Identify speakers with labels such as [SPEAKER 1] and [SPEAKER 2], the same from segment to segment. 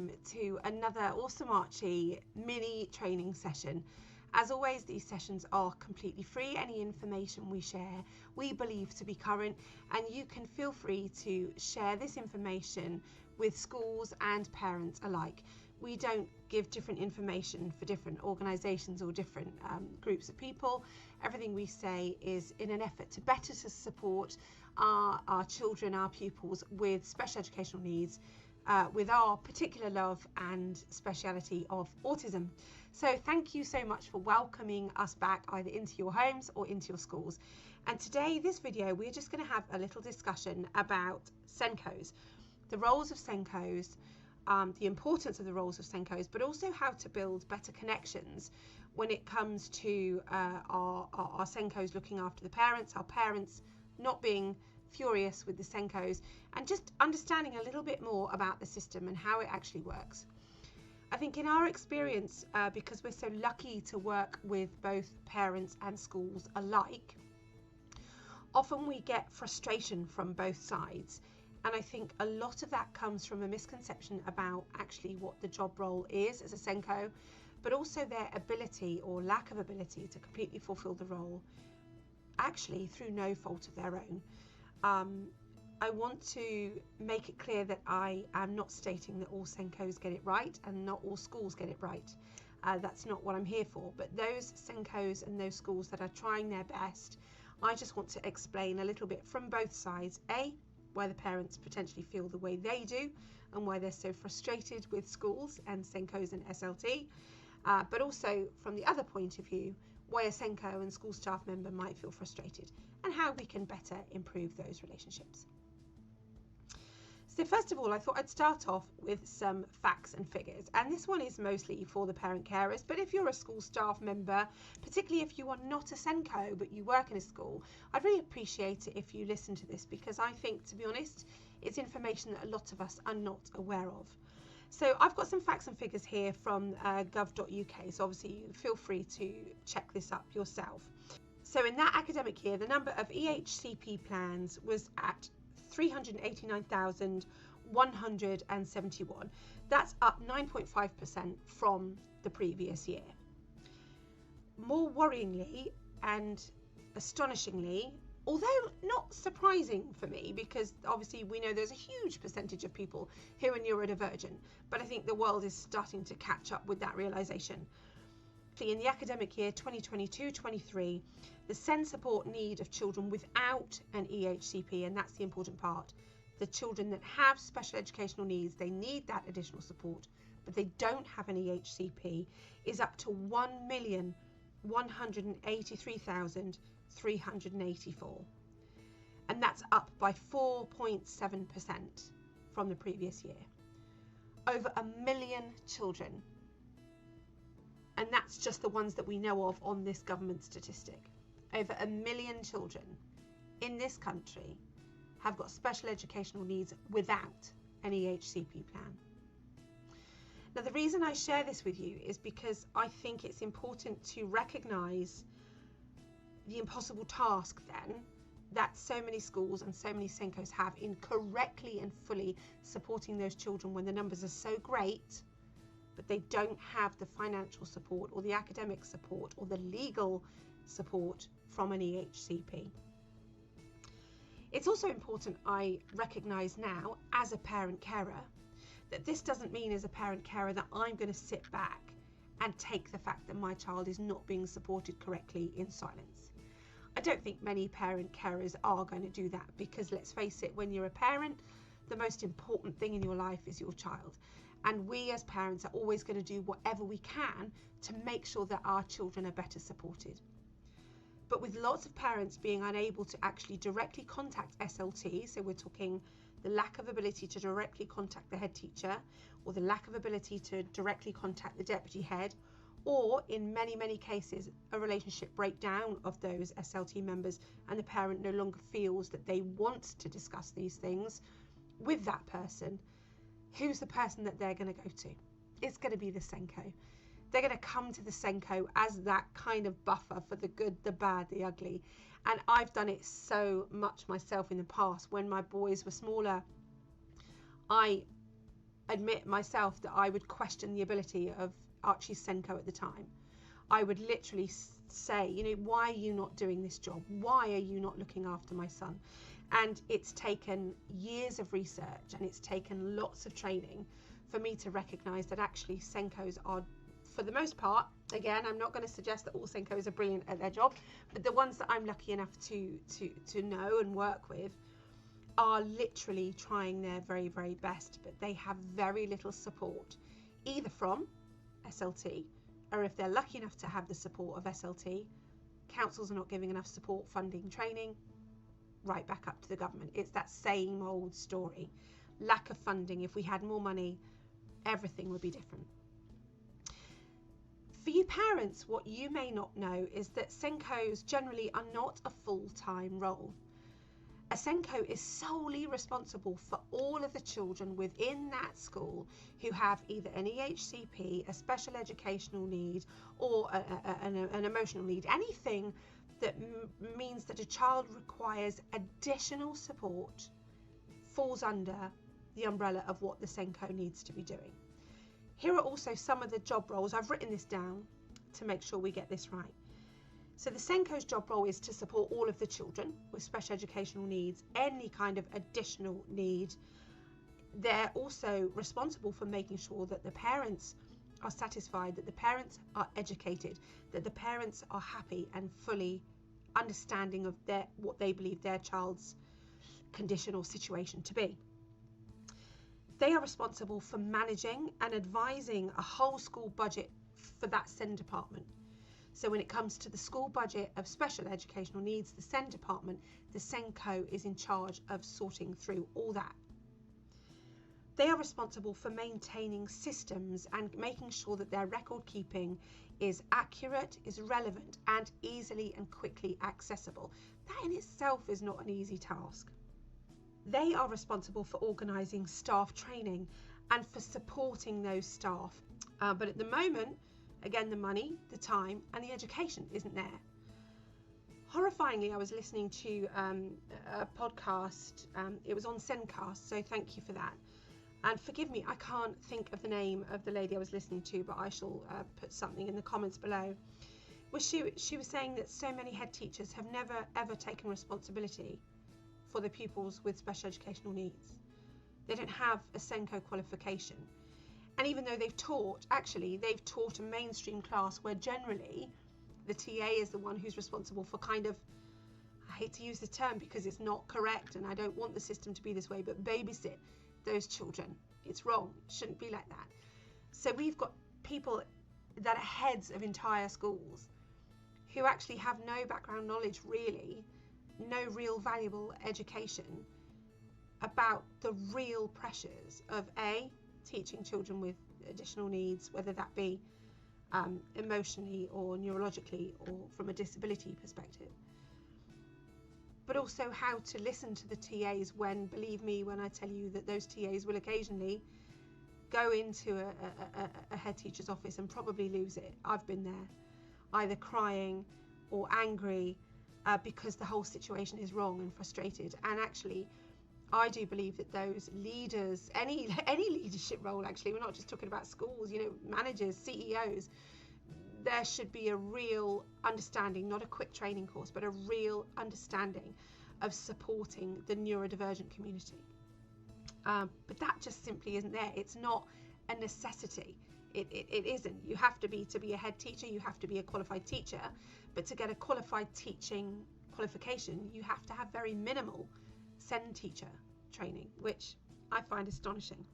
[SPEAKER 1] welcome to another Awesome Archie mini training session. As always, these sessions are completely free. Any information we share we believe to be current, and you can feel free to share this information with schools and parents alike. We don't give different information for different organisations or different groups of people. Everything we say is in an effort to better support our children, our pupils with special educational needs, with our particular love and speciality of autism. So thank you so much for welcoming us back either into your homes or into your schools. And today, this video, we're just going to have a little discussion about Sencos, the roles of Sencos, the importance of the roles of Sencos, but also how to build better connections when it comes to our Sencos looking after the parents, our parents not being furious with the Sencos, and just understanding a little bit more about the system and how it actually works. I think in our experience, because we're so lucky to work with both parents and schools alike, often we get frustration from both sides. And I think a lot of that comes from a misconception about actually what the job role is as a Senco, but also their ability or lack of ability to completely fulfill the role, actually through no fault of their own. I want to make it clear that I am not stating that all Sencos get it right and not all schools get it right. That's not what I'm here for. But those Sencos and those schools that are trying their best, I just want to explain a little bit from both sides. Why the parents potentially feel the way they do and why they're so frustrated with schools and Sencos and SLT, but also from the other point of view, why a Senco and school staff member might feel frustrated and how we can better improve those relationships. So first of all, I thought I'd start off with some facts and figures, and this one is mostly for the parent carers, but if you're a school staff member, particularly if you are not a Senco but you work in a school, I'd really appreciate it if you listen to this, because I think, to be honest, it's information that a lot of us are not aware of. So I've got some facts and figures here from gov.uk, so obviously you feel free to check this up yourself. So in that academic year, the number of EHCP plans was at 389,171. That's up 9.5% from the previous year. More worryingly and astonishingly, although not surprising for me, because obviously we know there's a huge percentage of people who are neurodivergent, but I think the world is starting to catch up with that realization. In the academic year 2022-23, the SEND support need of children without an EHCP, and that's the important part, the children that have special educational needs, they need that additional support, but they don't have an EHCP, is up to 1,183,384. And that's up by 4.7% from the previous year. Over 1 million children. And that's just the ones that we know of on this government statistic. Over 1 million children in this country have got special educational needs without an EHCP plan. Now, the reason I share this with you is because I think it's important to recognise the impossible task then that so many schools and so many Sencos have in correctly and fully supporting those children when the numbers are so great, but they don't have the financial support or the academic support or the legal support from an EHCP. It's also important I recognise now as a parent carer that this doesn't mean as a parent carer that I'm going to sit back and take the fact that my child is not being supported correctly in silence. I don't think many parent carers are going to do that, because let's face it, when you're a parent, the most important thing in your life is your child. And we as parents are always going to do whatever we can to make sure that our children are better supported. But with lots of parents being unable to actually directly contact SLT, so we're talking the lack of ability to directly contact the head teacher, or the lack of ability to directly contact the deputy head, or in many, many cases, a relationship breakdown of those SLT members, and the parent no longer feels that they want to discuss these things with that person, who's the person that they're going to go to? It's going to be the Senco. They're going to come to the Senco as that kind of buffer for the good, the bad, the ugly. And I've done it so much myself in the past. When my boys were smaller, I admit myself that I would question the ability of Archie's Senco at the time. I would literally say, you know, why are you not doing this job? Why are you not looking after my son? And it's taken years of research and it's taken lots of training for me to recognise that actually Sencos are, for the most part, again, I'm not going to suggest that all Sencos are brilliant at their job, but the ones that I'm lucky enough to know and work with are literally trying their very, very best, but they have very little support, either from SLT, or if they're lucky enough to have the support of SLT, councils are not giving enough support, funding, training, right back up to the government. It's that same old story. Lack of funding. If we had more money, everything would be different. For you parents, what you may not know is that Sencos generally are not a full-time role. A Senco is solely responsible for all of the children within that school who have either an EHCP, a special educational need, or an emotional need. Anything that means that a child requires additional support falls under the umbrella of what the Senco needs to be doing. Here are also some of the job roles. I've written this down to make sure we get this right. So the Senco's job role is to support all of the children with special educational needs, any kind of additional need. They're also responsible for making sure that the parents are satisfied, that the parents are educated, that the parents are happy and fully understanding of what they believe their child's condition or situation to be. They are responsible for managing and advising a whole school budget for that SEND department. So when it comes to the school budget of special educational needs, the SEND department, the Senco is in charge of sorting through all that. They are responsible for maintaining systems and making sure that their record keeping is accurate, is relevant, and easily and quickly accessible. That in itself is not an easy task. They are responsible for organising staff training and for supporting those staff. But at the moment, again, the money, the time, and the education isn't there. Horrifyingly, I was listening to a podcast. It was on Zencast, so thank you for that. And forgive me, I can't think of the name of the lady I was listening to, but I shall put something in the comments below. Well, she was saying that so many head teachers have never ever taken responsibility for the pupils with special educational needs. They don't have a Senco qualification. And even though they've taught a mainstream class where generally the TA is the one who's responsible for kind of, I hate to use the term because it's not correct and I don't want the system to be this way, but babysit those children. It's wrong. It shouldn't be like that. So we've got people that are heads of entire schools who actually have no background knowledge really, no real valuable education about the real pressures of teaching children with additional needs, whether that be emotionally or neurologically or from a disability perspective, but also how to listen to the TAs when, believe me when I tell you that those TAs will occasionally go into a head teacher's office and probably lose it. I've been there, either crying or angry because the whole situation is wrong and frustrated. And actually, I do believe that those leaders, any leadership role, actually, we're not just talking about schools, you know, managers, CEOs, there should be a real understanding, not a quick training course, but a real understanding of supporting the neurodivergent community. But that just simply isn't there. It's not a necessity. It isn't. You have to be a head teacher, you have to be a qualified teacher, but to get a qualified teaching qualification, you have to have very minimal SEND teacher training, which I find astonishing.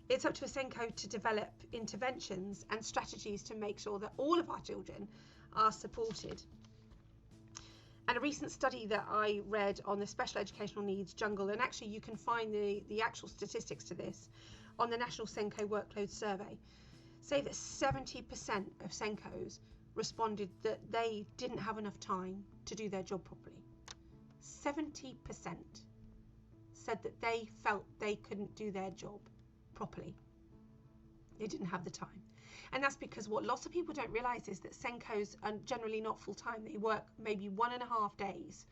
[SPEAKER 1] It's up to a Senco to develop interventions and strategies to make sure that all of our children are supported. And a recent study that I read on the special educational needs jungle, and actually you can find the actual statistics to this on the National Senco Workload Survey, say that 70% of Sencos responded that they didn't have enough time to do their job properly. 70% said that they felt they couldn't do their job properly. They didn't have the time. And that's because what lots of people don't realise is that Sencos are generally not full-time. They work maybe 1.5 days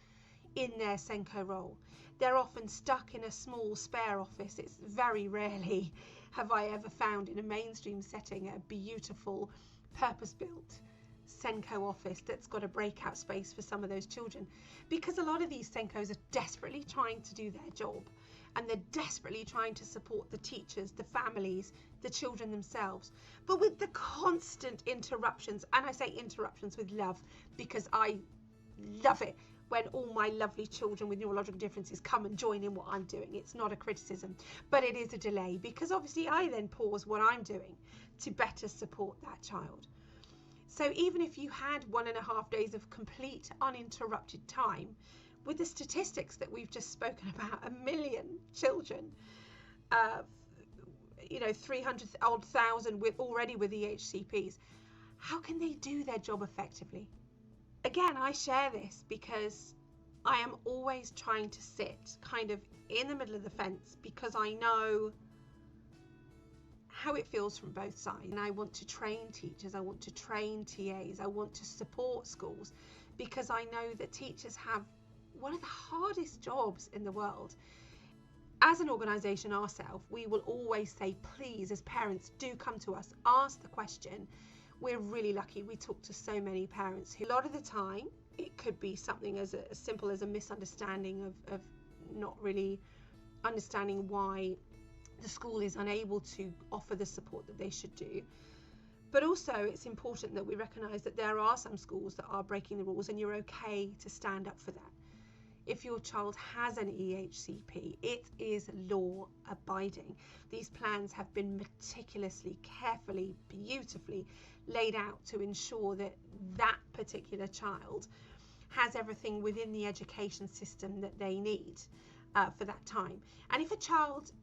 [SPEAKER 1] in their Senco role. They're often stuck in a small spare office. It's very rarely have I ever found in a mainstream setting a beautiful purpose-built Senco office that's got a breakout space for some of those children, because a lot of these Sencos are desperately trying to do their job, and they're desperately trying to support the teachers, the families, the children themselves, but with the constant interruptions. And I say interruptions with love, because I love it when all my lovely children with neurological differences come and join in what I'm doing. It's not a criticism, but it is a delay, because obviously I then pause what I'm doing to better support that child. So even if you had 1.5 days of complete uninterrupted time, with the statistics that we've just spoken about, 1 million children, 300,000 with already with EHCPs, how can they do their job effectively? Again, I share this because I am always trying to sit kind of in the middle of the fence, because I know how it feels from both sides. And I want to train teachers, I want to train TAs, I want to support schools, because I know that teachers have one of the hardest jobs in the world. As an organisation ourselves, we will always say, please, as parents, do come to us, ask the question. We're really lucky. We talk to so many parents who, a lot of the time, it could be something as simple as a misunderstanding of not really understanding why the school is unable to offer the support that they should do. But also, it's important that we recognise that there are some schools that are breaking the rules, and you're okay to stand up for that. If your child has an EHCP, it is law abiding. These plans have been meticulously, carefully, beautifully laid out to ensure that that particular child has everything within the education system that they need for that time. And if a child's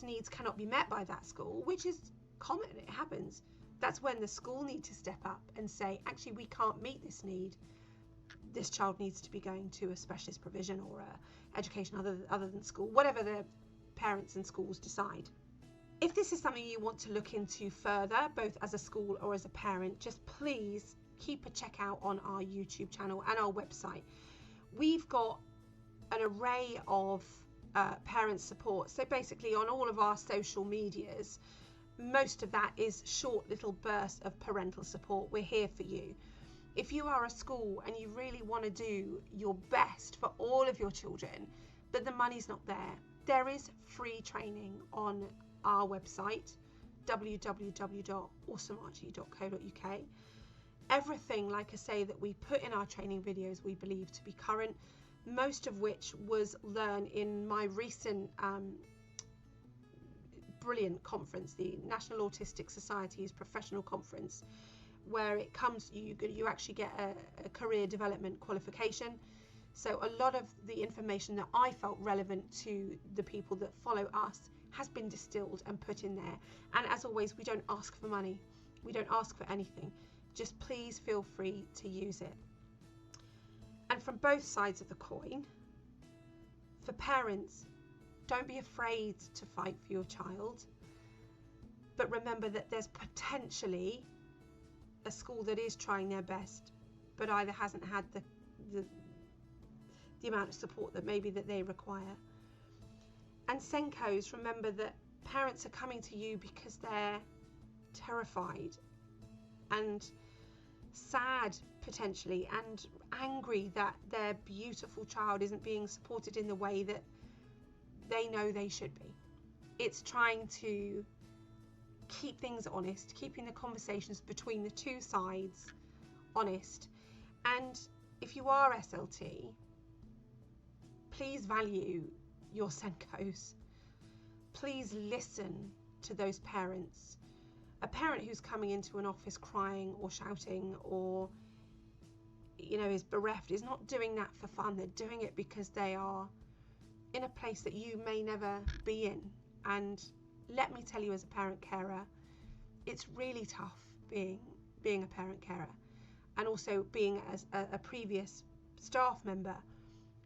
[SPEAKER 1] needs cannot be met by that school, which is common, it happens, that's when the school needs to step up and say, actually, we can't meet this need. This child needs to be going to a specialist provision or a education other than school, whatever the parents and schools decide. If this is something you want to look into further, both as a school or as a parent, just please keep a check out on our YouTube channel and our website. We've got an array of parent support. So basically on all of our social medias, most of that is short little bursts of parental support. We're here for you. If you are a school and you really want to do your best for all of your children, but the money's not there, there is free training on our website, www.awesomearchie.co.uk. Everything, like I say, that we put in our training videos we believe to be current, most of which was learned in my recent brilliant conference, the National Autistic Society's professional conference, where it comes, you actually get a career development qualification. So a lot of the information that I felt relevant to the people that follow us has been distilled and put in there. And as always, we don't ask for money. We don't ask for anything. Just please feel free to use it. And from both sides of the coin, for parents, don't be afraid to fight for your child. But remember that there's potentially a school that is trying their best, but either hasn't had the amount of support that maybe that they require. And Sencos, remember that parents are coming to you because they're terrified and sad potentially, and angry that their beautiful child isn't being supported in the way that they know they should be. It's trying to keep things honest, keeping the conversations between the two sides honest. And if you are SLT, please value your Sencos. Please listen to those parents. A parent who's coming into an office crying or shouting or is bereft is not doing that for fun. They're doing it because they are in a place that you may never be in. And let me tell you, as a parent carer, it's really tough being a parent carer, and also being as a previous staff member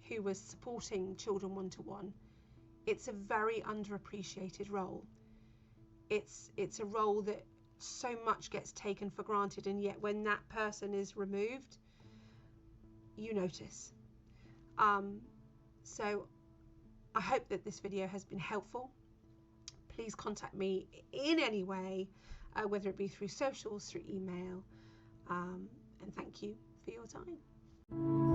[SPEAKER 1] who was supporting children one-to-one. It's a very underappreciated role. It's a role that so much gets taken for granted, and yet when that person is removed, you notice. So I hope that this video has been helpful. Please contact me in any way, whether it be through socials, through email, and thank you for your time.